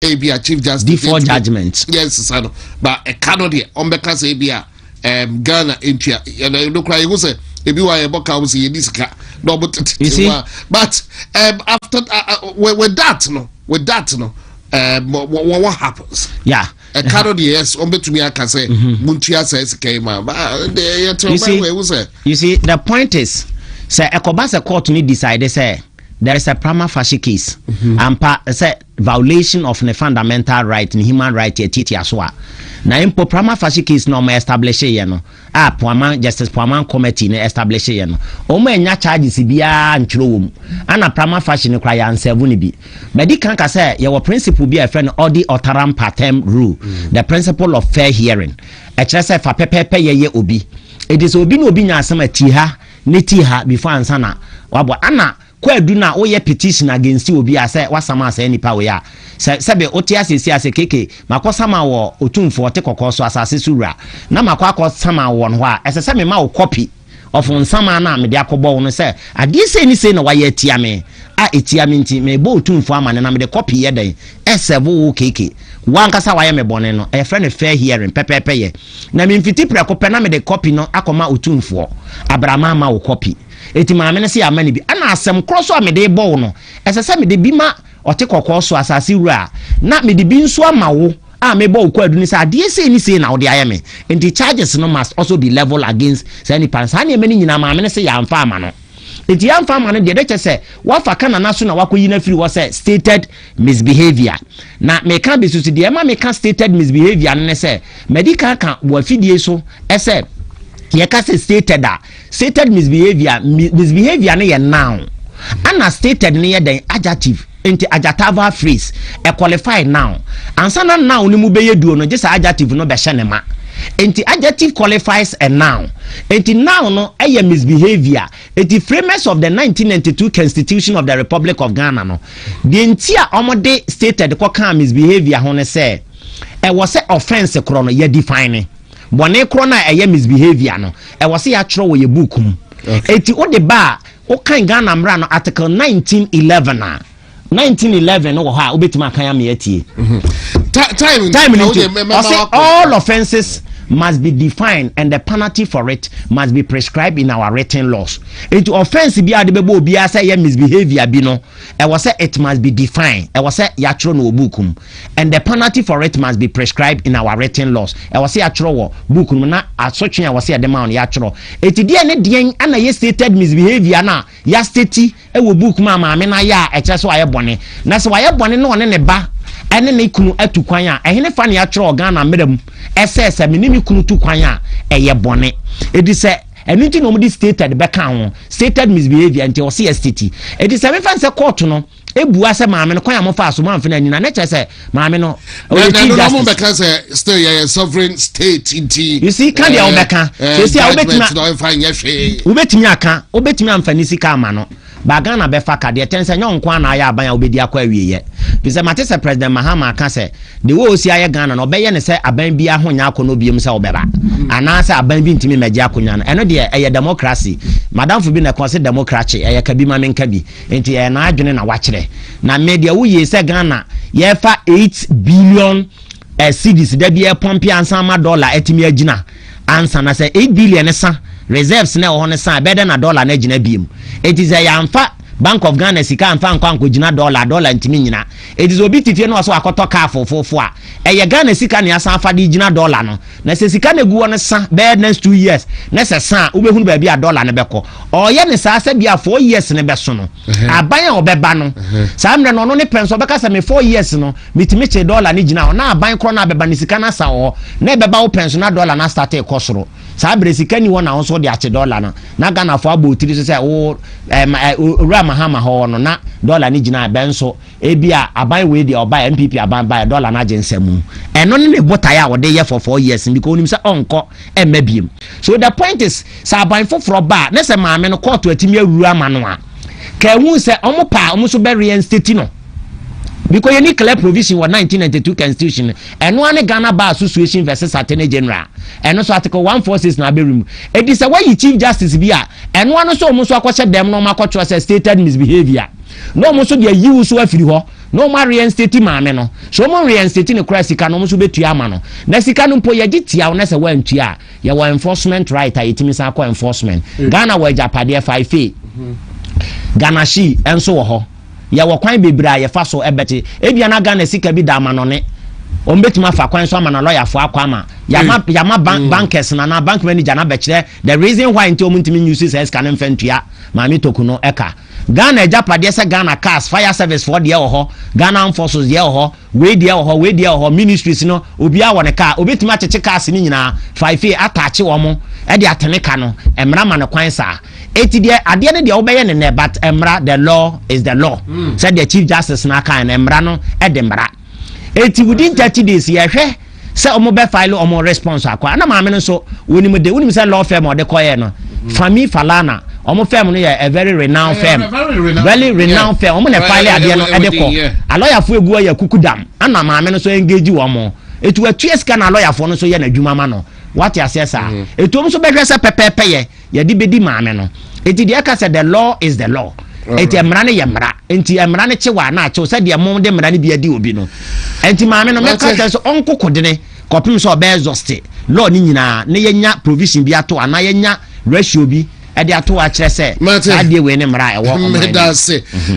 ABA Chief Justice default judgment. Yes, sir. But a canon here on because ABA Ghana into you look like you say if you are a book house in this car. No, but you see, but after with that what happens? Yeah. A canon yes, on to me I can say Muntia says came out. You see, the point is, say a Kobasa court need decide say there is a prima facie case and say violation of the fundamental right and human right titi aswa. Na impo prima facie case no me establish ye no. Justice Poaman committee ne establish ye no. O me nya charges bia ntwero wom. Ana prima facie ne kra ya ansevu ne bi. Medical ka say ye wo principle bi a friend odi otaram patem rule. The principle of fair hearing. E kire say fa pepepe ye obi. It is obi no obi nya asem atiha ne tiha before ansana. Wabo ana kwadu na oye petition against obi a say wasama asa nipa we a sebe otia sesi ase keke makosama wo otumfo te kokoso asase sura na makwa sama wo no a ese me ma wo copy of nsama na me de akobo no say ade se ni se na wa ye tia me a etia me nti me bo otumfo amane na me de copy ye den esebo wo keke wankasa wa ye me bone no e friend fair hearing pepepe ye na me mfiti preko pe na me de copy no akoma otumfo abrama ma wo copy eti maame ne se amane bi ana asem kroso a me de bo no esese me de bi ma ote kokoso asase wura na me de bi nso amawo a me bo kwadu ni sa de se ni se na ode ayame and the charges no must also be level against any parents ani me ni nyina maame ne se ya mfa ama no eti ya mfa ama no de de se wa fa kana na so na wakoyi na free wo se stated misbehavior na me ka besusu de ma me ka stated misbehavior ne se medical kan wo afidie so ese ye ka se stated misbehavior ne ye noun ana stated ne ye den adjective enti adjectival phrase e qualify noun ansa na noun ni mu be yeduo no just adjective no be hye ma enti adjective qualifies a noun enti noun no eye misbehavior enti framers of the 1992 Constitution of the Republic of Ghana no the entia omode stated ko kan misbehavior ho ne say e was say offense kro no ye define bone kro na eye misbehavior no e was say atro wo ye book mu enti o de ba o kan Ghana mra no article 1911 no ha obetima kan ya me atie time all offenses must be defined and the penalty for it must be prescribed in our written laws. Into offense be ade bebo obi say ye misbehavior bi no e was say it must be defined e was say yatro no bukum and the penalty for it must be prescribed in our written laws e was say yatro wo bukum na asotwe e was say dem on yatro eti de ne de ana ye stated misbehavior na ya state e wo bukum ama me na ya e kire so aye bone na so aye bone no ne ba ene ne kunu atukwan a ehene fa ne atro Ghana medam ss menimi kunu tukwan a eye bone edi se enunti no mudi stated beka ho stated misbehavior nti o CSTT edi se me fa se court no ebua se maame no kwan a mo fa so man fa na nyina ne che se maame no no mo beka se still ya sovereign state inti you see kan dia o beka so see obetimi aka obetimi amfani sika ama no ba Ghana be fa ka de tense nyon kwa na ya aban ya obedi akwa awieye bisa matese president Mahama aka se de wo osi aye Ghana no be ye ne se aban bia honya akono biem se obeba ana se aban bi ntimi meje akonya no eno de eye democracy madam fu bi na consider democracy eye ka bi ma menka bi enti eye na adwene na wakire na media wo ye se Ghana ye fa 8 billion cedis da bi e pompi ansa ma dollar etimi agina ansa na se 8 billion sa reserves na ho ne sa bede na dollar na agina biem it is a yamfa Bank of Ghana sika amfa nkwanko gina dollar ntimi nyina it is obi tifie no so akoto car fofofo a eye Ghana sika ne asan fa de gina dollar no na se sika na guwo ne sa be next 2 years na se sa ubehunu ba bia dollar ne beko oye ne sa se bia 4 years ne beso no aban a obeba no sa mre no ne penso beka se me 4 years no mitimi che dollar ne gina na aban kro na beba ne sika na sa o na beba wo penso na dollar na start e kosoro sa bre sika ni wona wo so de ache dollar na Ghana fo abotiri so se wo Mahama ho no na dollar ni gina benso ebia aban we de oba MPP aban ba dollar na gensemu eno ne botai a wode ye for 4 years because onim say onko emabiem so the point is sa aban foforo ba na se maame no court atimi awuru ama no a ka hu se omo pa omo so be reinstate no because any clear provision was 1992 Constitution and one Ghana Bar Association versus Attorney General and also Article 146 na be remove it is a way Chief Justice bia and one also almost akwache dem no makocho say stated misbehavior no almost dey use so afiri ho no ma reinstate maame no so mo reinstate ne kura sika no mo so betua ama no na sika no mpo ye gitia na se wantua ye wa enforcement right a yetimi sa ko enforcement Ghana wa japade 5 Ghana shi enso wo ho ye wo kwan bebra ye fa so ebeti ebia na Ghana sika bi da ama no ne ombetima fa kwan so ama na lawyer fo akwa ama yama bankers na bank manager na bekire the reason why nti omuntimi use say scan mfentua maami tokuno eka Ghana japade se Ghana cars fire service for de ho Ghana forces de ho we de ho ministries no obi a won car obetima cheche cars ni nyina 5 attach wo mo e de ateneka no emra ma ne kwan sa eti de ade ne de obeye ne but emra the law is the law said the chief justice na kan emra no e de mra eti within 30 days ye hwe se omo be file omo response akwa na maame no so wonim se law firm o de koye no Fami Falana omo firm no ye a very renowned firm very renowned firm omo ne file ade no e de ko a lawyer fo egu ya kukudam ana maame no so engage wo mo etu atueska na lawyer fo no so ye na dwuma ma no what you say sir etu omo so be hwe se pepepe ye de bedi maame no eti de aka say the law is the law eti emra ne ye mra enti emra ne chewa na ache se de mom de mra ne bi adi obi no enti maame no meka say so onko kodene kopim so be exhausted law ni nyina ne yenya provision bi ato ana yenya ratio bi e de ato a kire se ade we ne mra e wo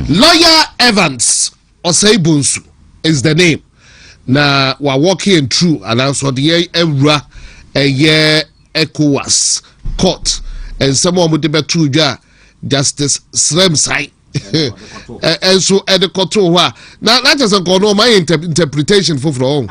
Lawyer Evans Oseibunsu is the name na wa walking through and also the ewra eye ECOWAS court and some of the betu ja Justice Sremsai and so at the court now that is a no my interpretation for from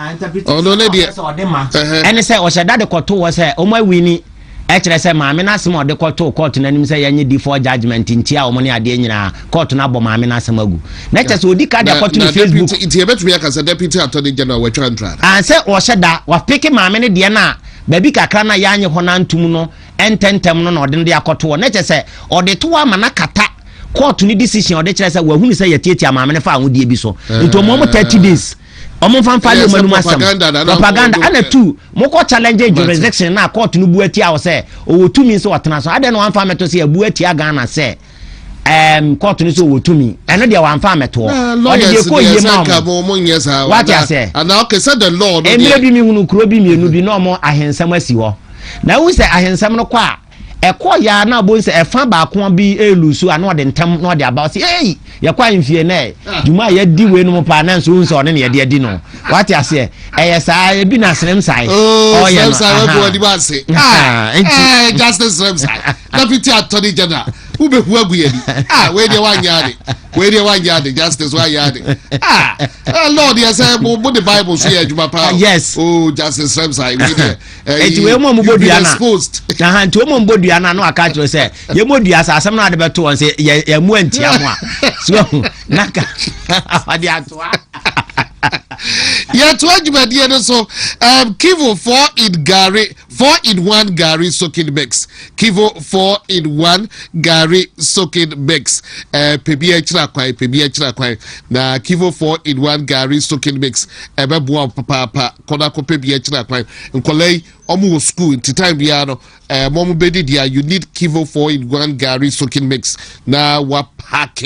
no lady and say o say that the court was say o my wini actually say maame na asem o de court na nim say yenye default judgment ntia o mo ne ade nyina court na bo maame na asem agu na say odi ka de court no Facebook it e betumi aka say deputy attorney general we try and try and say o say da wa pick maame ne de na baby kakra na yanye ho na ntum no ententem no na ode de akoto na say ode to ama na kata court ni decision ode kire say wa hunu say yetietia maame ne fa ahudie bi so nto mo 30 days omo fan fale manum asem propaganda ana tu moko challenge jurisdiction na court no buatia o say owotumi so watena so ade no wan fa meto say abuatia Ghana say court no so owotumi eno de wan fa meto o de ko yema what you say and okay said the law no emre bi mi hunu kuro bi mienu bi no mo ahensam asi ho na wo say ahensam no kwa ekọ ya na bo se efa ba ko bi elusu ana ode ntam na ode aba say hey ye kwa mfie na dwuma ya di we no pa na nso nso ne ye de no what you say sa e bi na srem sai oh yeah sai we body ba say justice srem sai deputy attorney general ube hu agu ye we dey wan yade justice wa yade lord yes mo the bible say adwuma pa yes oh justice srem sai we dey we mo bodua na nti mo bodua na no aka kire say ye modua sa asem na de beto won say ye mu antia mo a so naka ade atoa yeah, to adjumadi no so Kivo 4-in-1 Gary soaking mix. Kivo 4-in-1 Gary soaking mix. Pebi echira kwai na Kivo 4-in-1 Gary soaking mix. Ebeboa papa kona ko pebi echira kwai. Nkolei omo school in time bia no momo bedi dia you need Kivo 4-in-1 Gary soaking mix na wa pack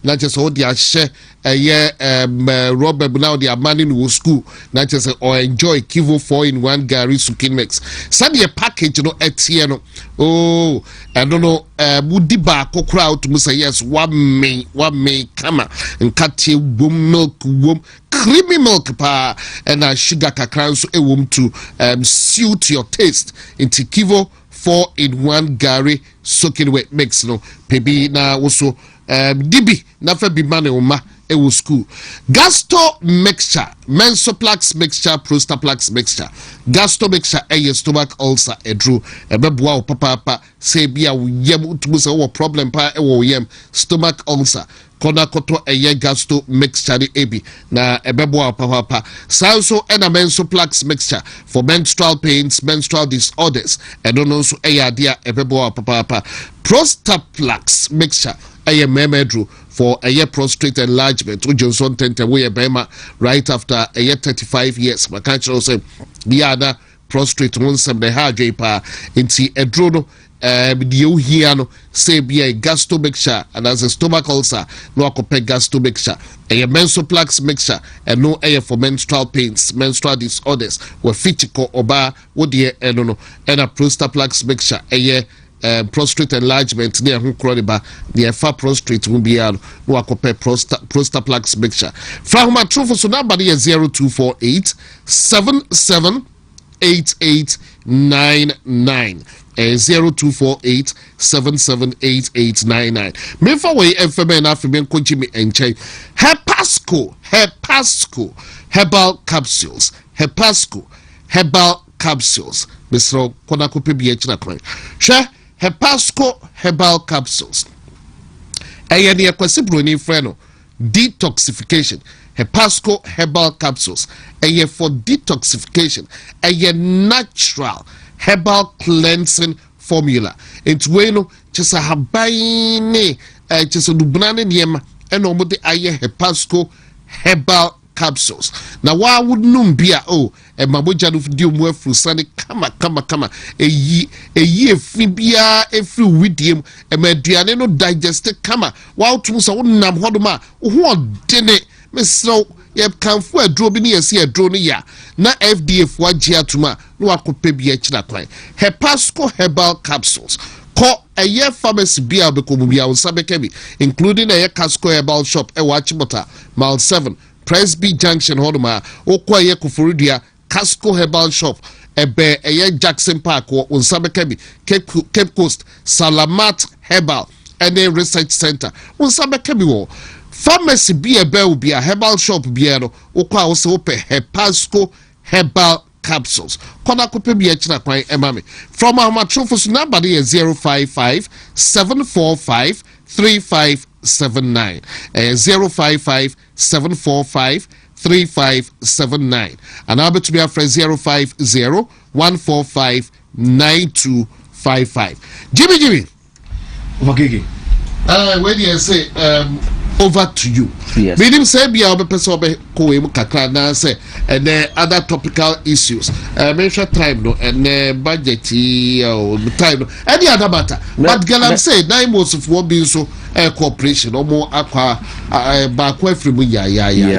na just hold dia share Robert now they are manning wo school na just or enjoy Kivo 4-in-1 Gary soaking mix send your package no etie no oh I don't know mudi ba kokra out mu say yes one me kama nkate wom milk wom creamy milk pa and sugar kakra so ewom to suit your taste into Kivo 4-in-1 Gary soaking wet mix no pebi na also dibi na fa bi mane uma ewo school gasto mixture mensoplax mixture prostaplax mixture gasto mixture stomach ulcer edru ebeboa papa say bia yem utumu say wo problem pa ewo yem stomach ulcer kona koto gasto mixture ebi na ebeboa papa so ena mensoplax mixture for menstrual pains menstrual disorders and also dia ebeboa papa prostaplax mixture memedru for a year prostate enlargement Johnson Tente we bema right after a year 35 years makancho say biada prostate won some the hard pa inti edro no the here no say be a gasto mixture and as a stomach ulcer no akope gasto mixture a menstrual mixture and no air for menstrual pains menstrual disorders we physical oba wo de no and a prostaplex mixture a prostate enlargement near who croniba the far prostate will be no akope prostaplex mixture from my truth so number is 0248 778899 0248 778899. Me for way FM na FM ko Jimmy enche. Hepasco herbal capsules. Hepasco herbal capsules. Mr. Kwaku pe bi achina kwan. Hwe Hepasco herbal capsules. Eye ne yakwasi broni frɛ no detoxification. Hepasco herbal capsules. Eye for detoxification. Eye natural herbal cleansing formula. It's bueno just a habaine just a dubrane niema and almost aye Hepasco herbal capsules. Now why would numbia and maboja of dium frusani kama a ye fibia a free widium and mediane no digested kama while to so nam hodoma who did it Miss yep can for a drobini as a drone ya na FDA for giatuma no akope bi achina kwan Hepasco herbal capsules call a year pharmacy bia bekomubia unsabekemi including a year Casco herbal shop e wachimota mile 7 Presby Junction hodoma okwa ye kufurudia Casco herbal shop ebe a year Jackson Park or unsabekemi Cape Coast Salamat herbal and a research center unsabekemi wo pharmacy be a bell be a herbal shop biano okwa wo se ope Hepasco herbal capsules kona kope bi achina kwan emame from our trophies number is 055 745 3579 055 745 3579 and I'll be to be a friend 050 145 9255 Jimmy okay when you say over to you. Yes. Meaning say be our person ko kakra na say and other topical issues. Mention time no and budget time no any other matter. But girl I'm say nine most of what being so cooperation or more aqua back free mu ya.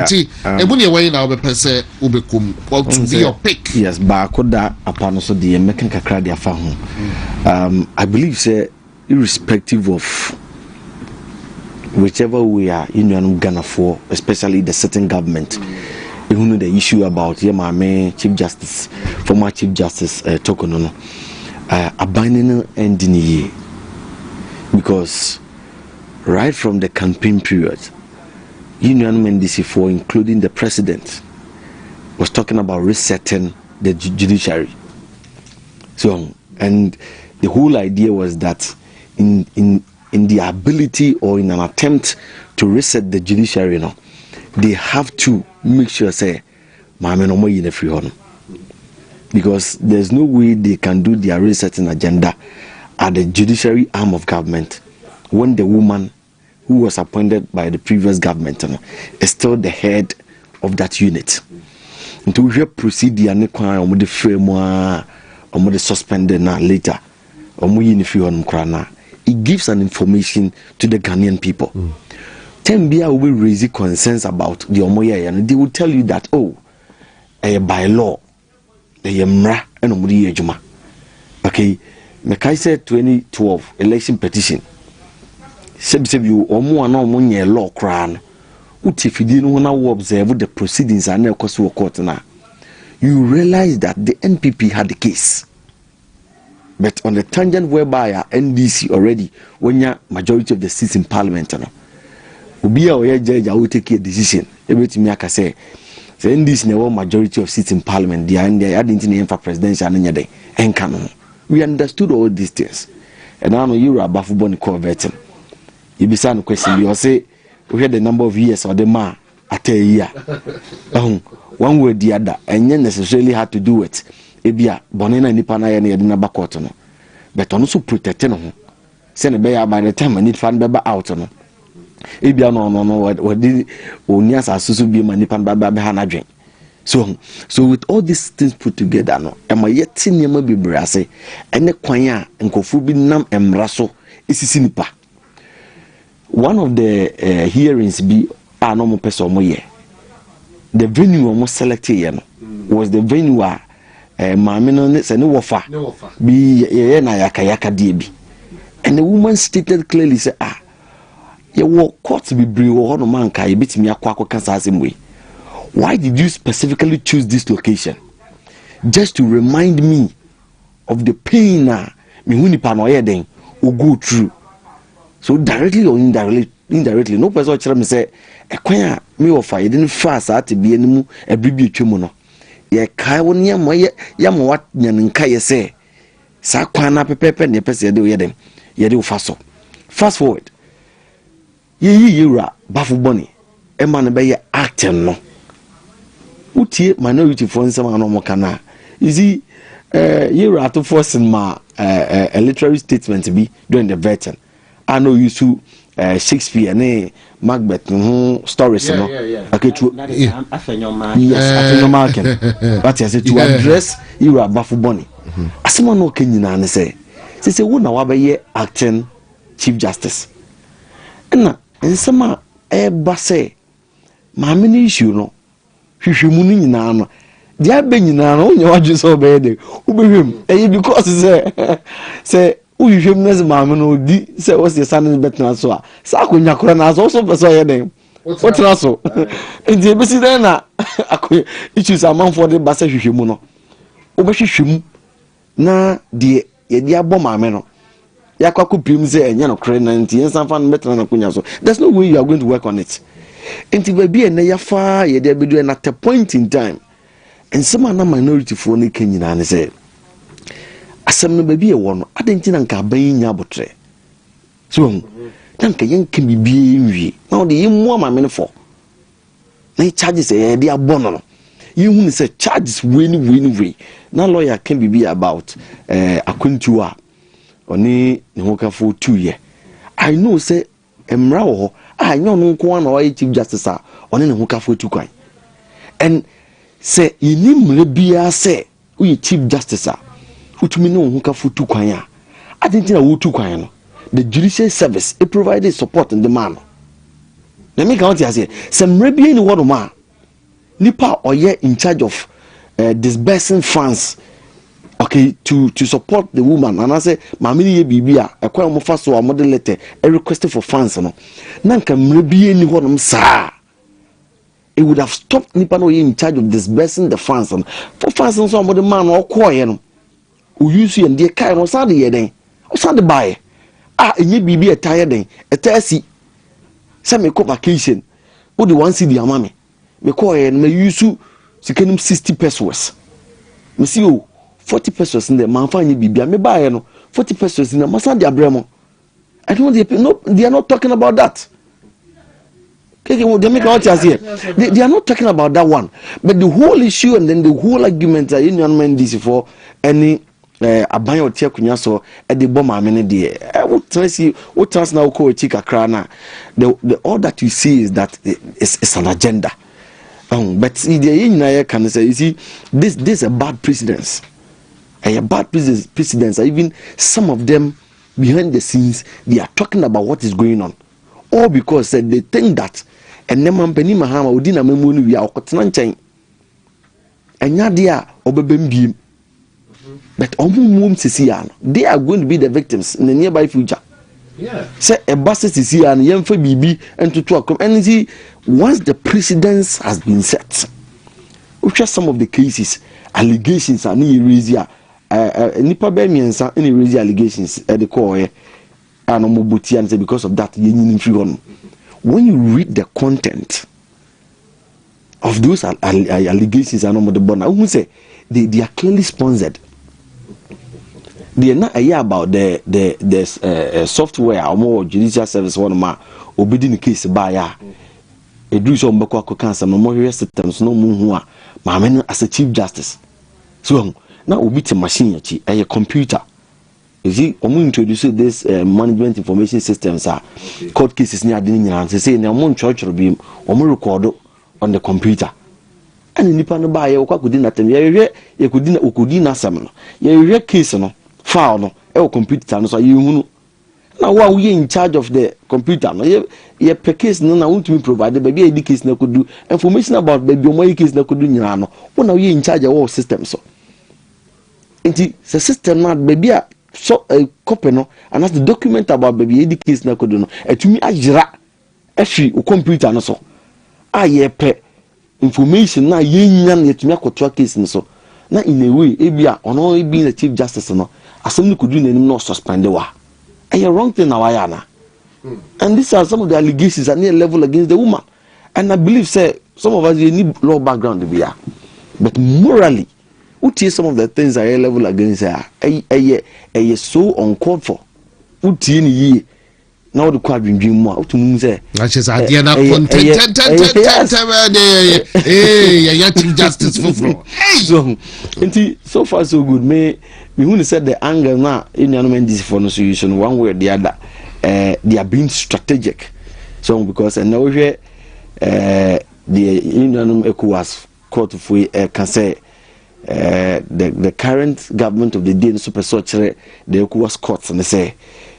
Ti e mu ne way na we person ubekum what to be your pick. Yes, back da upon so the making kakra dia fa ho. I believe say irrespective of whichever we are in Ghana for, especially the certain government, you know the issue about Chief Justice, former Chief Justice Tokonono, abandoning ending year, because right from the campaign period, Union Mendisi for including the president was talking about resetting the judiciary. So, and the whole idea was that in the ability or in an attempt to reset the judiciary, they have to make sure say, because there's no way they can do their resetting agenda at the judiciary arm of government when the woman who was appointed by the previous government is still the head of that unit. Until we proceed the frame suspended now later, it gives an information to the Ghanaian people. Tembia will raise concerns about the Omoya, and they will tell you that by law, mra and omudi ejuma. Okay, Mekai said 2012 election petition. Said you omo na omo law cran. Utifidi no na observe the proceedings and na cost court na. You realize that the NPP had the case. But on the tangent whereby NDC already, when you majority of the seats in parliament, Ubi or judge will take a decision. Everything I can say, the NDC never majority of seats in parliament, they are didn't for presidential and day and canon. We understood all these things. And now you are above Bonnie converting. You be saying question, you say we had the number of years or the ma at a year. One word the other, and you necessarily had to do it. Ebia bonena nipa na ye na yede na bakoto no but ono so protect no se ne be ya by the time need fan beba out no ebia no wodi onia asusu bi ma nipa baba be ha na dwen So with all these things put together, no, am I yet seeing you be brassy and the quanya and kofubi nam emraso is sinipa. One of the hearings be a normal person moye. The venue almost selected was the venue Mamino and no offer be na yaka DB. And the woman stated clearly, say, you walk court to be brave or no man can beat me a Kwaku Nkansah way. Why did you specifically choose this location? Just to remind me of the pain me huni panoye den will go through. So directly or indirectly, no person tell me say, "Ekwanya me offer you didn't fast at to be any a bibi chumono." Ye kai won ya mo wat nyanka ye say, "Sa kwana pepepe ne pese ye de yeden ye de faso." Fast forward. Ye bafu boni e man be ye acting no. Utie minority for nsema no mo kana. You see ye to force in my a literary statement be during the vetting. I know you to Shakespeare and Macbeth stories. Okay, to yes, but yes, to address you are Bafu Bonnie. As someone no can say, who now be acting Chief Justice. And some say, my many issue no, Shishimuni Nano. They are being on your just obey who be him, because say. Who you next mamma no di say what's the son is better so sa ko nyakora na also person here dem what na so ndi be si den na akoy issues among for the basa hwehwemu no obehwehwemu na de ye di abọ maame no yakwa pim say enya no kre na nti ensan fa no better na kunya so there's no way you are going to work on it nti ba bi na yafa ye de bedu na at point in time and some na minority for no kenyina ne say asem no baby e wono adentina nka ban nya botre so nka yenke bibie nwie na de yemu amame for na charges e de abono no yehu say charges we na lawyer can be about akwantu a oni ne ho kafo 2 year I know say emra wo ho a nyo no nko na o chief justice a oni ne ho kafo 2 kwan and say inimre bia say we chief justice a utumi no hu ka futu kwan a adentina wo tu kwan no the judicial service it provided support in the man na me count here say some rebia ni wodo ma nipa oye in charge of disbursing funds okay to support the woman and I say mama ni ye bibia ekwa mo fa so amode letter a request for funds no na nka rebia ni wodo sa it would have stopped nipa no in charge of disbursing the funds for funds so amode man o koye no use and dear kind of sad yeden or sad buy enye bibi e tired den e tasi say me go vacation who the one see the amame me call and me use sikenim 60 pesos me see 40 pesos in the man fa enye bibi me buy no 40 pesos in the masa dia bremo I don't they are not talking about that. They are not talking about that one, but the whole issue and then the whole argument that union men this for any aban otia kunya so e de bom amene de what trans now ko chika krana the all that you see is that it's an agenda but the nyina can say you see this a bad precedence a bad precedence even some of them behind the scenes they are talking about what is going on all because they think that and them company mahama odina memonu wi akotena nchen enya de a obebembiem but they are going to be the victims in the nearby future. Yeah. Say a bus is here and young for BB and to talk. And see, once the precedence has been set, which are some of the cases, allegations are any erasure, nipa bemians any erasure allegations at the core, and omobuti and say because of that, when you read the content of those allegations and the bonus, I would say they are clearly sponsored. They are not about the software or more judicial service one ma obedient case by a do some Kwaku Nkansah memorial systems no muhua ma as a chief justice. So now we beat a machine a computer. You see, when we introduce this management information systems court cases near the and say na church beam or record on the computer. and nipa no ba ye Kwaku di natem ye kudi na asem no ye case no file no e computer no so ye hunu na wa we in charge of the computer no ye per case no na want to provide baby e case na could do information about baby o my case na could do nyina no na we in charge of all system so nti the system na baby a so a copy no and that's the document about baby e case na could do no etumi ajira efi o computer no so ye per information na ye nya na etumi akoto case no so na in a way e bia ono e be the chief justice no asem no could do nanim no suspend wa a wrong thing now ayana. And these are some of the allegations at near level against the woman. And I believe say some of us you need law background to be here. But morally, what is some of the things at level against her? A so uncalled for. What ye now the quad dream more to moon say. That's just idea na justice for so far so good. Me who said the anger now in the for no solution one way or the other. They are being strategic. So because and now here the Union ECOWAS court for can say the current government of the day super such the ECOWAS courts and they say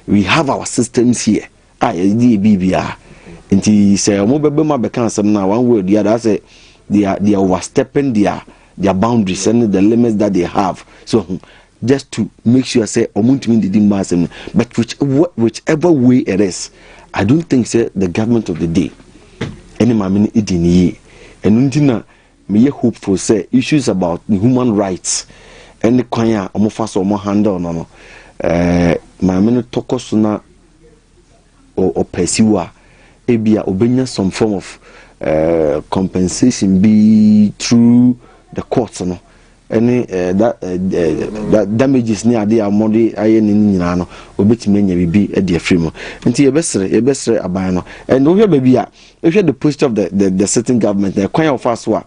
we have our systems here. The BBR and he say mobile become some now one way or the other say they are overstepping their boundaries and the limits that they have. So just to make sure say WONTUMI didn't mass him, but whichever way it is, I don't think say the government of the day any mamini idini and untina me hopeful say issues about human rights and the kwanya omofaso omo handle no mamini tokosuna or persiwa ebia obenya some form of compensation be through the courts no any that damages near the amodi ayen nyina no obetime nya bibi e de afri mo nti yebesre aban no and we baby a if the posture of the sitting government the kwan of us wa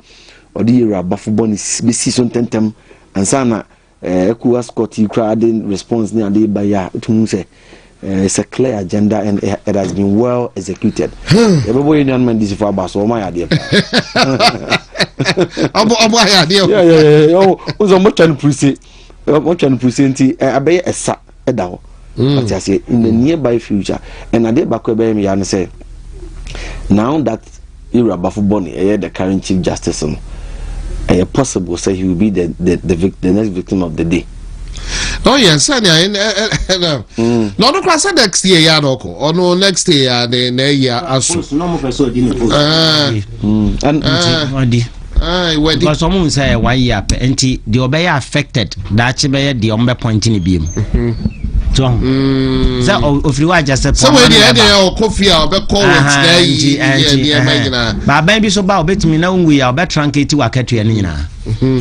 odi yera bafo boni be si so tentem ansa na ECOWAS court crowding response near the baya to say it's a clear agenda and it has been well executed. Everybody in man this for about so my idea. Yeah. Oh, much and present. I be a sa a down. But I say in the nearby future, and I did back with me and say now that you're Buffalo Bonnie, the current chief justice, possible say he will be the next victim of the day. Oh yes, no class next year yadoko or no next year the year as no person and because someone say 1 year and the obey affected that the umber point in the beam. So if you are just a somewhere the coffee or but baby so about bet me now we are better truncate to a catria.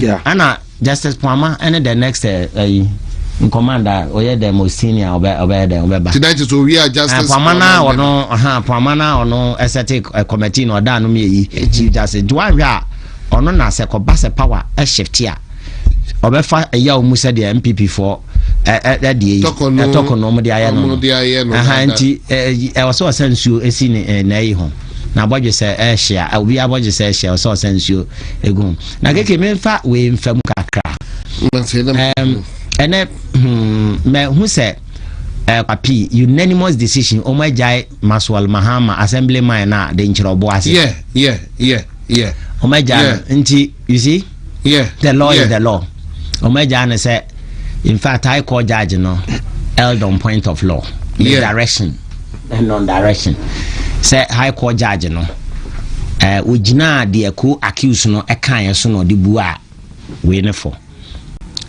Yeah, Anna Justice Palmer and the next commander or the most senior obey tonight is we are justice Pamana or no Pamana or no aesthetic committee or down me chief justice do I or no nasa bass power a shift here obefa a yaw musa the MPP for the talk no the anti I was so sense you a scene na home. Na boje say share we aboje say share so sense you egum na keke me fa we mfam kakra ene me hu say papi unanimous decision o ma jai Maswal Mahama assemblyman na de nchirobo ase yeah o ma jai nti you see the law is the law o ma jai na say in fact I call judge no held on point of law direction and non-direction say high court judge no ujina de ko accuse no ekan so no de bua we ne for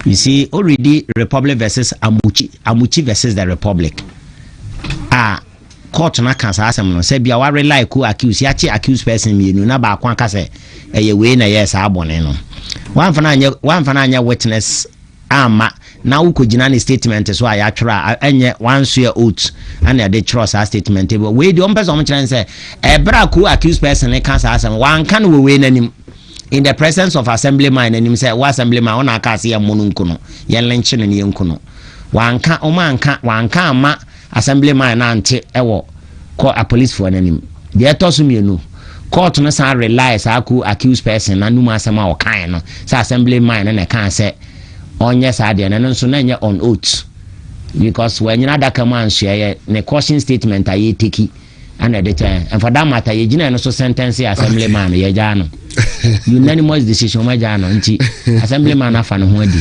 you see already Republic versus Amuchi versus the Republic court na kan sa asem no say bia wa rely ko accuse ya che accuse person mienu na ba kwa ka say eye we na yes abone no wan fana anya witness ama na ukojina ni statement so aya twra enye once year old and they trust our statement but we the person omchan say ebra ku accused person e can say wan kan we nanim in the presence of assemblyman nanim say wa assemblyman ona aka say monunku no ye lenche ne yenku no wan kan o man kan wan kan ma assemblyman na ante ewo ko a police for nanim de etoso mienu court no san relies aku accused person na numa asema o kan no say assembly man na kan say onye sa de no nso na nye on oath because when you that man share ne caution statement aye take and at the time and for that matter you gina no so sentence assembly man ye ja no unanimous decision ma ja no nti assembly man afa no ho adi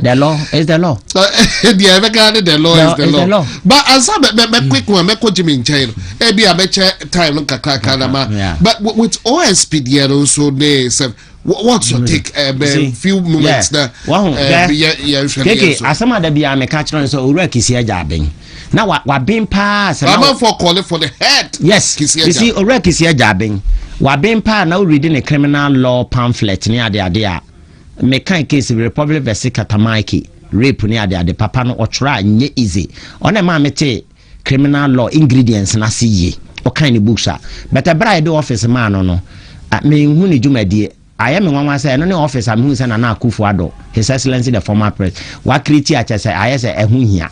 the law is the law the law is the law but as me quick one me ko Jimmy Nchain e bia be che time no kakaka na ma but with OSP there also they say what's your take few moments there okay asama da bia me ka kire so owura kisi aja ben na wa bin pass na for calling for the head yes you see owura kisi aja ben wa bin pa na reading a criminal law pamphlet ni ade a me kan case Republic vs Katamaiki rape ni ade papa no otra nye easy ona ma mete criminal law ingredients na siye o kan ni books but a bride office man no me hu ni dwumadie I am one say no office am hu say na Akufo-Addo His Excellency the former president wa create a say I say ehun hia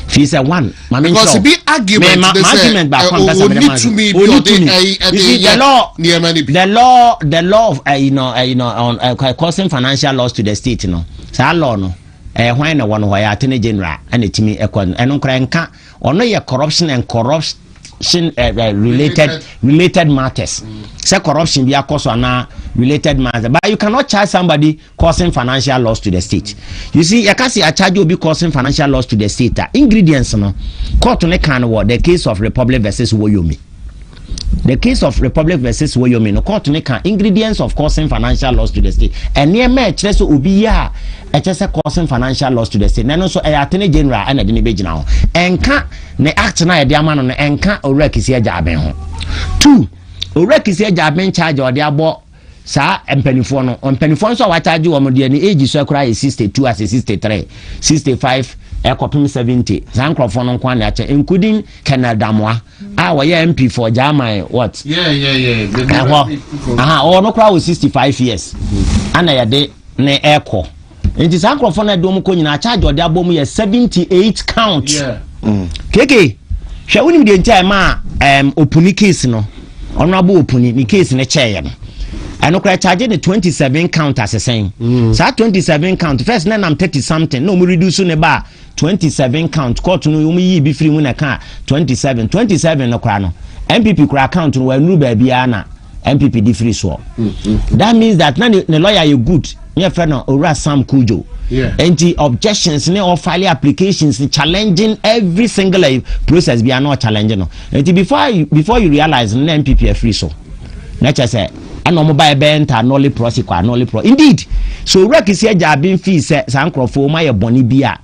he said one because it be argument back on WONTUMI the law of on causing financial loss to the state no say law no when no one why attorney general and etimi ekon eno kra nka ono ye corruption and related matters. Say corruption be a cause or related matters, but you cannot charge somebody causing financial loss to the state. You see, you can see a charge will be causing financial loss to the state. Ingredients, no court on the case of Republic versus Woyomi. The case of Republic versus Woyomi, no court on ingredients of causing financial loss to the state. And near me, Cheso Ubia, a just causing financial loss to the state. And also a attorney general and a debate now. And can't ne act na the man on and can't or wreck is here jabbing. 2. Orek is here jabbing charge or the abo sa and pennyphone on pennyphone. So I charge you on the age so cry is 62 as a 63, 65, a copy 70. Zancrophone on Quanacha, including Canadamwa. Our MP for Jama, what? Yeah. Or no crowd with 65 years. And I day ne echo. It is Zancrophone at Domo in a charge or the abom 78 count. Yeah. Keke, she wouldn't be the entire opuni case no. Honorable opuni the case in a chair. I know charging the 27 count as a saying. So 27 count. First then I'm 30 something. No, we reduce on bar 27 count. Court no me be free when I can 27 no crano. MPP cra count no new baby ana. MPP di free so. That means that now the lawyer you good. Your friend Ora Sam Kujo. Yeah. Anti objections or file applications challenging every single process be not challenging. Until before you realize the MPP free so. Nature say and no mobile bent are nolly prosecutor nolly pro. Indeed. So rec is here jabbing fees sancrofo my boni bia.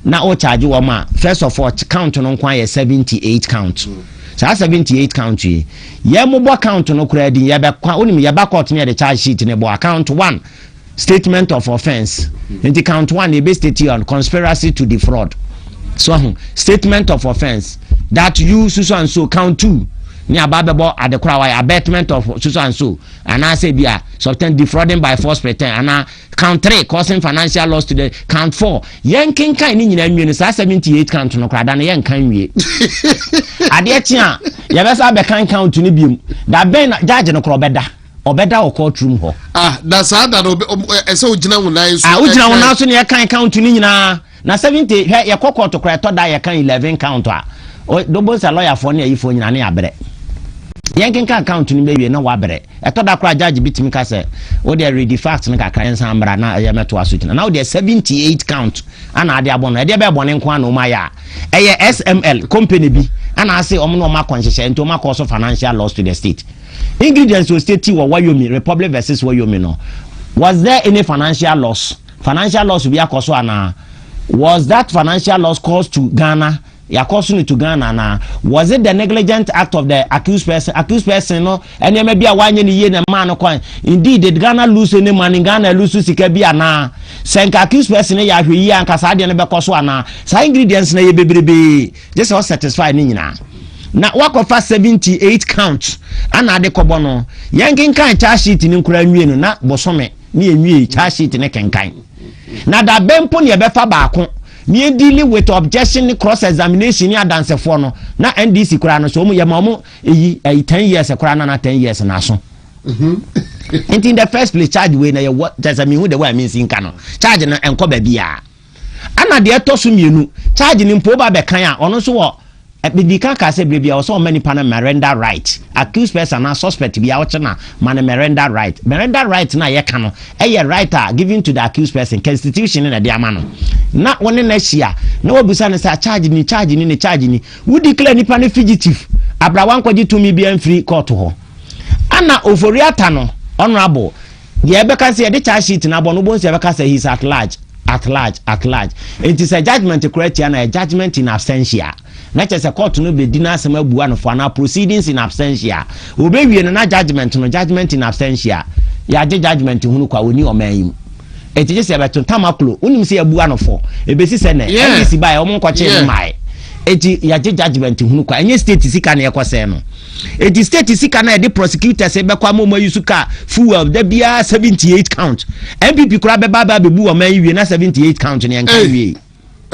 Now o charge you ma first of all count on quite 78 count. So 78 count ye mobile count no credit ye be only ye back out near the charge sheet in a account 1 statement of offense. In the count 1 they based it on conspiracy to defraud. So statement of offense that you so and so count 2 near Bababo at the crowd abatement of so and so and I say be a substance defrauding by false pretense and count 3 causing financial loss to the count 4 yanking kind in 78 count no crowd and yankan we adetia ye be sa be kan count ni biom that ben judge no crowd beda obeda o courtroom ho that's how that so ugina wona so ugina wona so ne kan count ni nyina na 70 ye court to crowd to da ye kan 11 count double sa lawyer for ne yifo nyina ne abre yankin ka account ni bewie na wabere etoda kra judge bitimi ka say o dey read the facts na kakra ensa mbra na ya meto asukina na o dey 78 count ana ade abono e dey be bone nko ana o ma ya eye SML company bi ana say omo no ma konhyehyɛ nto ma cause financial loss to the state. Ingredients will state wa Wyoming Republic versus Wyoming no. Was there any financial loss? Financial loss be cause ana was that financial loss caused to Ghana? Ya causing it to Ghana na was it the negligent act of the accused person no and you may be a wanye ni ye na man no kwan indeed did Ghana lose any money Ghana lose sika bi ana senka accused person ya hwe yi anka sa de ne be koso ana sa ingredients na ye bebrebe just all satisfy ni nyina na wakofa 78 count ana de kobo no yankin kan charge sheet ni nkura nwie no na bosome ni enwie charge sheet ne kenkan na da bempo ne be fa baako me dealing with objection cross examination ya dance for no na NDC kura no so mu ye ma mu 10 years kura na 10 years na so and in the first place charge we na ye what does I mean who the way I mean sin no charge no enko ba bia ana de to so mienu charge ni mpo ba be kan a ono so wo Bidika kase bibia so many pana Miranda right. Accused person na suspect bia wo na man Miranda right. Miranda right na ye ka no e right given to the accused person constitution na de ama no. Na woni na hia na wobusa ne say charge ni wo declare nipa ne fugitive. Abrawan kwaji to me bia free court ho. Ana oforiata no honorable ye ebeka say the charge sheet na bono bon say ebeka say he's at large. It is a judgment correct and a judgment in absentia. Not as a court no be dinner some buano for now proceedings in absentia. Obey we na judgment no judgment in absentia. Ya judgment hunu kwa oni o man. It is about tamaklo. Unim say buano for. E be se na e si ba e o nkwache mai. Eti ya judgment hunu kwa enye state sika na yekwase no. Eti state sika na the prosecutor say be kwa mo yusuka fuel da bia 78 count. MPP kura be baba be bu o man wie na 78 count ne enka wie.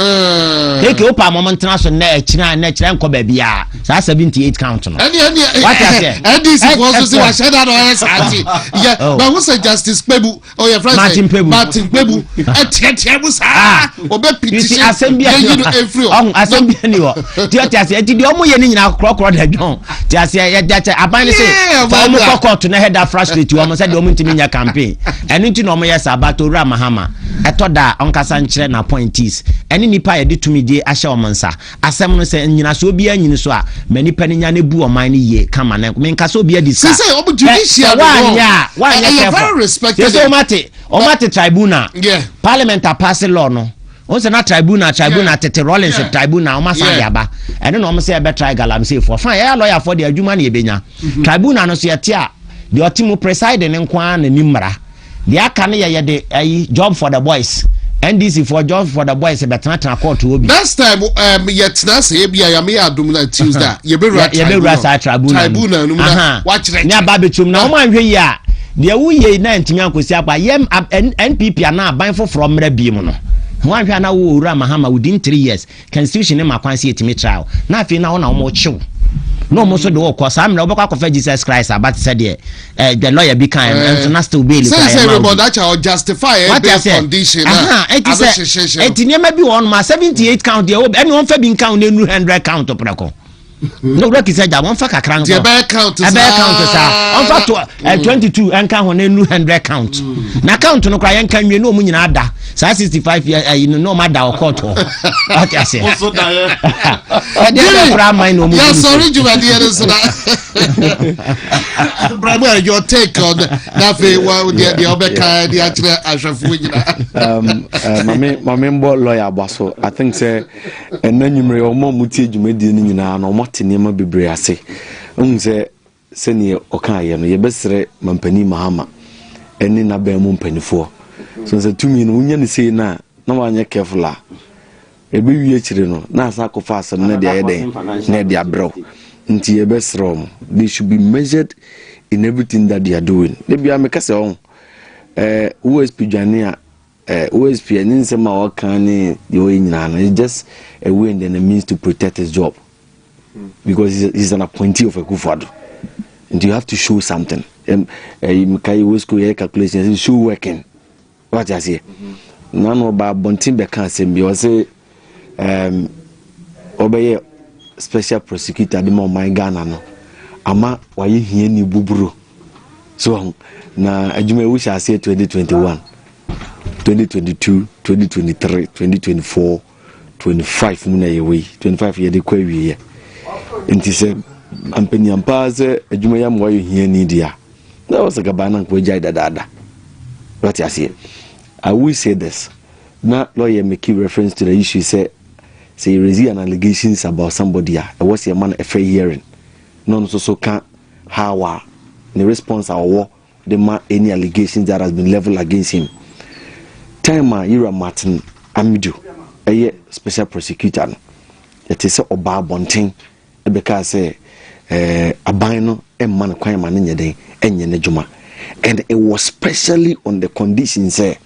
Take up moment national na china nko ba bia sa 78 count no. What I say? This was so share that on SRT. Yeah, but who say Justice Pebu or your friend Martin Pebu etietiabu sa obe petition assembly assembly ni wo ti ase ti di omo ye ni nyina krokro da dwon ti ase ye da che aban say for omo court na head frustrate omo say di omo ntimi nya campaign eni ti no omo yes abato ra mahama etoda onkasa nkyere na appointees eni nipa ye de tumi die ahye omonsa asem no say nyina so obi anyini so a manipa ni nya ne bu oman ni ye kama na me nka so obi adisa say obo judicial wanya very respected so omate tribunal parliament a pass law no on say na tribunal tete rollins tribunal o masa ya ba ene no mo say e be try galam say for fine ya lawyer for the adwuma na ebenya tribunal no so yete a the otimu preside ne nkwa na nimra the aka ne ye de job for the boys NDC for job for the boys betana court obi next time yetna say bia ya me adum na Tuesday ye be rasa tribunal no na watch ne aba betum na o man hwe ya de wuye na ntimi akosi apa yem NPP ana ban foforo mra bi mu no wan hwe na wo owura mahama within 3 years constitution ne makwanse etimi trial na afi na wona mo chew no mo so do ko sam na obekwa kofa Jesus Christ about said the lawyer be kind and na still bail say everybody that shall justify a condition it never be on ma 78 count there any one fa bin count na 100 count preko no work is that one fa kakra the bear count sa on fa to 22 enka ho na 100 count na count no kra yenka nwie no mu nyina ada sa 65 years no matter o court ho what you say so da yeah sorry you my dear so brother your take on that the obeka the actual ashafu nyina mame mbo lawyer baso I think say enanyumre omo mutie dwumadi ni nyina na omo tenema bebre ase unse sene okaye no yebesere mampani mahama eni na ba mu mpanifo so say tumi no unya ne sei na wanya careful a ebe wie chire no na asa kofa asem na dia yede na dia bro nti yebesere mo they should be measured in everything that they are doing they be amekase on OSP Jania OSP and nsema wakani yo nyina na just a way and a means to protect his job because he's an appointee of a Kufado and you have to show something Mkai was calculations show working what I say none about Bontin Bekan be say obey special prosecutor the more my Ghana no ama why here ni buburu so na ajume we shall say 2021 2022 2023 2024 25 muna yewe 25 year de kwa wiye enti se ampani ampaze adwuma ya mwa hia ni dia na wasa gabana kwa jai dada what you say I will say this na lawyer make reference to the issue say raise an allegations about somebody was a man a fair hearing no so can how the response our the man any allegations that has been leveled against him time Ira Martin Amidu a special prosecutor no it is oba bonten because say aban no man kwan man nyeden enye n'adwuma and it was specially on the condition say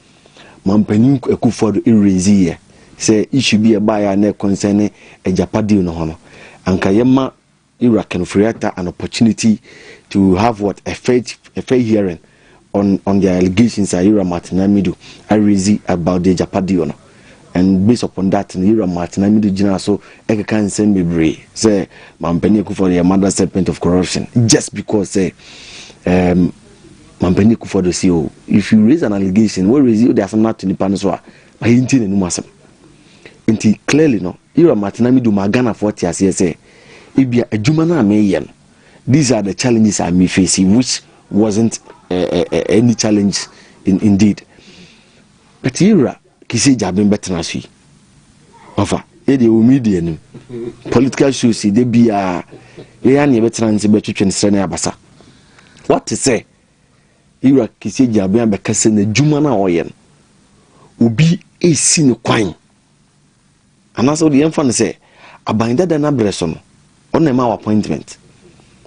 mampanin Akufo-Addo erase say it should be a buyer ne concerning a japadi no hono anka yema Ira can create an opportunity to have what a fair hearing on the allegations Ira Martinamidu I raise about the japadi no. And based upon that, Ira Martinamidu Jina so I can send me say Mampeni for the mother serpent of corruption just because say Mampeni for the CEO. If you raise an allegation, where is you? There's nothing in the paniswa. I intend no masam. Inti clearly no. Ira Martinamidu Magana 40 as say. Ibia Jumana Mayan. These are the challenges I may face, which wasn't any challenge indeed. But Ira Kisi Jabin Betanasi. Offer. Ede Umidian. Political shoes, they be a Leani veterans between Sene Abasa. What to say? Ira Kisi Jabin Bekasin the Jumana Oyen. Ubi a sin quine. And also the infant say, a binder than a bresson on our appointment.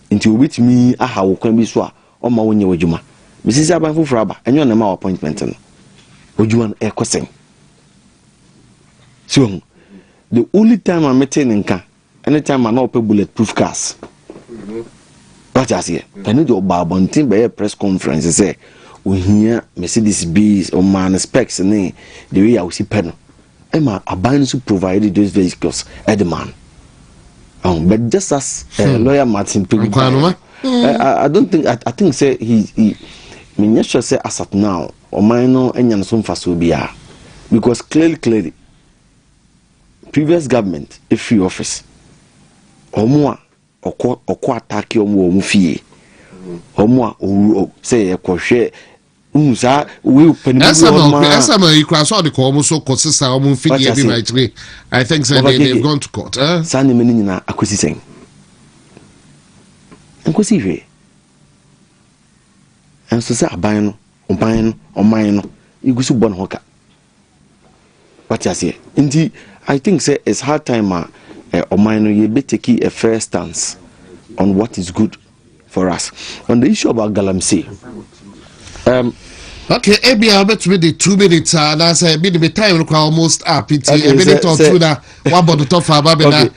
Into which me a how can be swa on my own Juma. Mrs. Aban Fraba, and your name our appointment. Ojuan a question. So, the only time I'm meeting in Nka, anytime I know bulletproof cars. What I say, I need to buy one thing by a press conference and say, we hear Mercedes B's or man specs and the way I will see pen. Emma, a band to provide those vehicles at the man. But just as lawyer Martin, I don't think, I think say he mean, just say as at now, or minor and some fasobia, because clearly, previous government, a free office, or more, or attack your more fee, or more, or say a crochet. We open you cross all the almost so consistent almost right. I think so they've gone to court. Sandy Menina acquisition. And Cosive. And so say a bino, or mine, you go to Bon Hoka. What I say? Indeed, I think say it's hard time or minor you better take a fair stance on what is good for us. On the issue about Galamsey. Okay, maybe I'll bet me the 2 minutes and I say be the time look almost up. It's a minute or two that one about the top of Babina.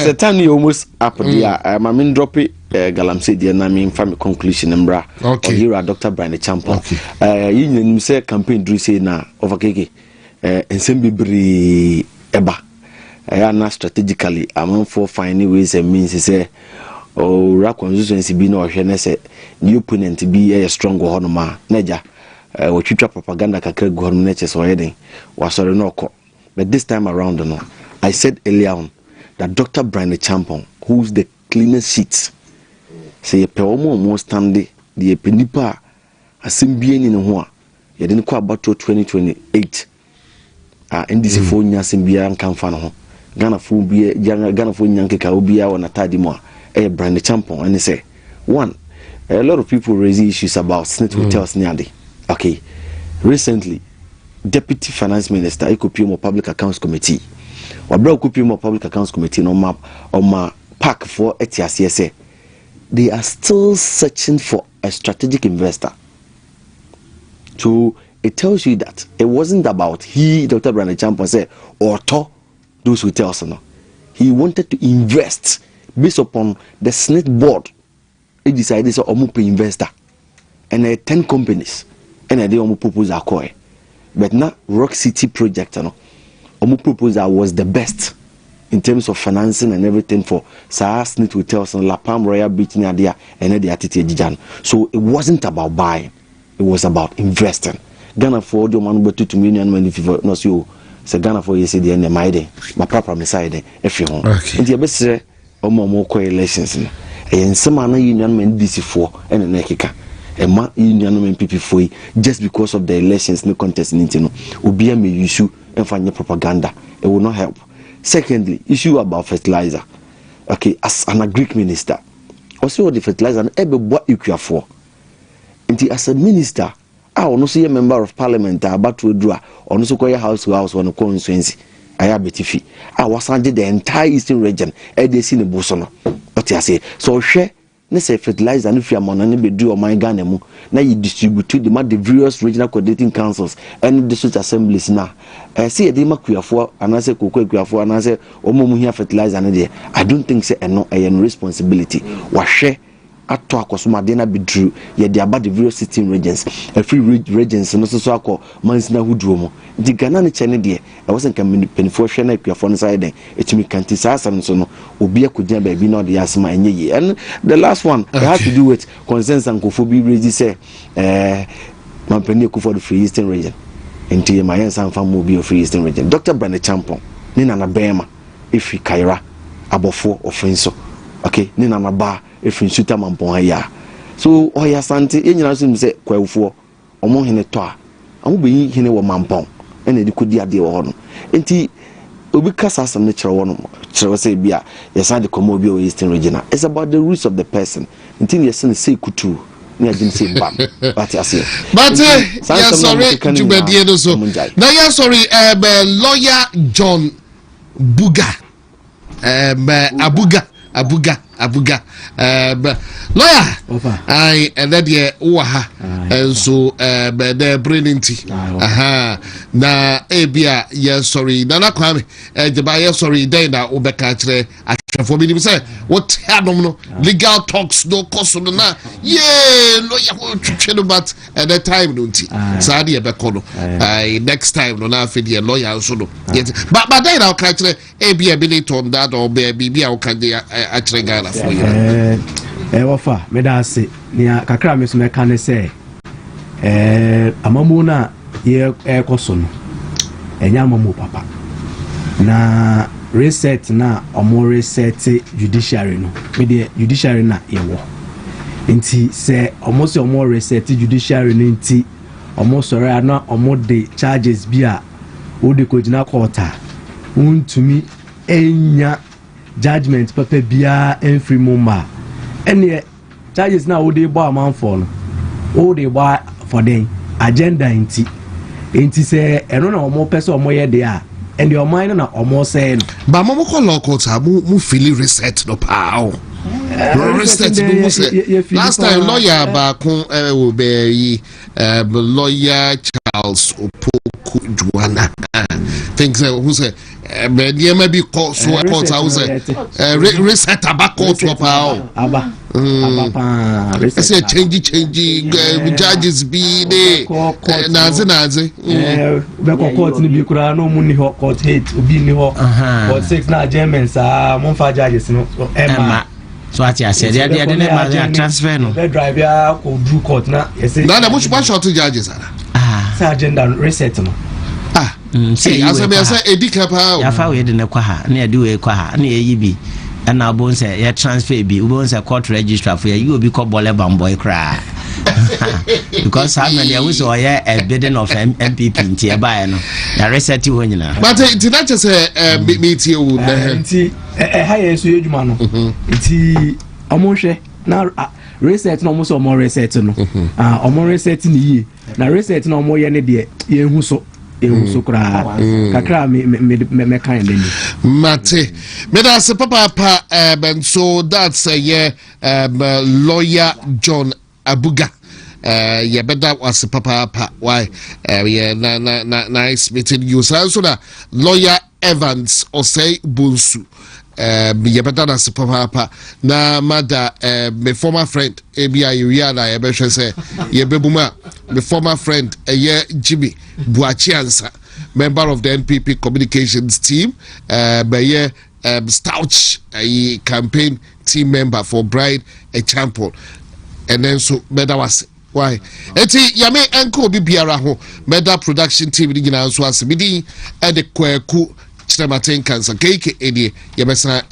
The time you almost up there. I'm in drop it. Galamsey, dear Nami, family conclusion, Mbra. Okay, here are Dr. Brian Champo. You say campaign do say na over Keke and Sembibri Eba. I am not strategically. I'm for finding ways and means to say. Oh, ra constituency be no hwe say the opponent be a strong go hono ma naja we twitwa propaganda kakra go hono na chese oyeden wasore no ko. But this time around no, I said earlier on that Dr. Brian Champon, who's the cleanest sheets, say pe omo stand the penipa asembie ni ne ho a ye de ko about 2028 ndc fo nya asembia nkamfa no ho Ghana fo bi Ghana fo nya nkeka obi a wona tadi mo a brand champion and they say one, a lot of people raise issues about snit hotels nearly. Okay, recently Deputy Finance Minister Ekupiumo Public Accounts Committee or Ekupiumo Public Accounts Committee on my pack for ETIACSA, they are still searching for a strategic investor. So it tells you that it wasn't about he, Dr. Brandon Champion, say or to those hotels. No, he wanted to invest. Based upon the Senate board, it decided to pay investor and 10 companies and they propose a coy. But now Rock City project, proposal was the best in terms of financing and everything for Senate hotels and La Palm Royal Beach near there and the Atitia. So it wasn't about buying, it was about investing. Ghana for the man but 2 million money for no so Ghana for yesterday and my day, my proper beside if you want. And the best. More coalitions and some other union men DC4 and an ekika and union men PP4 just because of the elections no contest in no Ubia may issue and find your propaganda. It will not help. Secondly, issue about fertilizer. Okay, as an Greek minister, also the fertilizer and every what you care for. And as a minister, I will not see a member of parliament about to draw or no so call your house to house on a constituency. I was under the entire eastern region. I did see the Bosono. What I say, so share ne say fertilizer no fi amona ne bedu o man Ghana mu na you distribute to the various regional coordinating councils and district assemblies na say e dey makuafo anase kokokuafo anase omomu hia fertilizer ne dey. I don't think say eno responsibility wahwe ato akosomade na bedru ye dey about the various 16 regions every regions no so akọ mansina huduro mu di Ghana ne chene dey e was nka penifo hwe na akuafo no side den etimi kanti sa asam so no obi akogya ba bi na dey asema enye ye. And the last one it has to do with consensus and kofobi raise say mampeni for the Free Eastern region enti my yansan fam obi of Free Eastern region Dr. Brand Champon ni na bema ifi Kaira abofo ofenso okay ni na ba if in suta mampon ya so oya sante enyina so se kwawfo omo hene to a amu be hene wo mampon ene di kodi ade wo ho no enti obi kasa asam ne kire wo no kire say bia yesa de komo obi o Eastern region. It's about the roots of the person enti yesa say kutu ni agin say bam but yes sorry jubedie no so na ya sorry lawyer John Buga Abuga lawyer I and that ye uha and so the brillianty na ebia yes sorry na kwame the sorry then na obeka kire for me say what no legal talks no cost na lawyer twetwe but at that time no nti sa de ebeka no next time no na afedi lawyer so no but then na ka kire ebia ability on that or bia o ka dey akire Ghana for you wafa me da se ni kakra me so me ka ne se amamu na ye ekoso no enya amamu papa na reset na omo reset judiciary no me de judiciary na yewo nti se omo se omo reset judiciary no nti omo sore na omo de charges bia o de kojina court a wontumi enya judgment papa bia enfree mumma ene charges na wo dey bo amanfo no wo dey bo for den agenda nti say eno na omo pese omo ye dey a and your mind na omo say no ba mo ko law court mu feel reset no pa reset no say last time lawyer ba kon wo be lawyer Charles Opoku Juana things who say there may be court so court house reset about court aba say change judges be the nazi be court ni bi kura no mu ni ho court 8 obi ni ho court 6 na Germans mo fa judges no Emma so ati ase they na transfer no the driver go do court na na mo short judges say agenda reset no see as me say edika pa ya fa we de ne kwa ha na ya de we kwa ha na eyi bi na obon say ya transfer bi obon say court registrar for you obi ko bole bamboy kra because how many we so ya a bidding of MPP nti e baa no ya reset ho nyina but it not just meet you nti ha ye so edwuma no nti omo hwe na reset no omo so omo reset no omo reset ni yi na reset no omo ye ne de ye hu so kra kakra me kind ni mate me da se papa ben so that's lawyer John Abuga yeah better was papa why yeah nice meeting you so that lawyer Evans Osei Bunsu yeah better as papa na mother my former friend ebia you na be say ye bebuma my former friend Jimmy Buachiansa member of the NPP communications team Stouch campaign team member for Bride a champion and then so better was why eti yame enko bi biara ho meda production team ni nyina so asebidi e de Kwaku Kyeremanteng Nkansah keke edie yebesa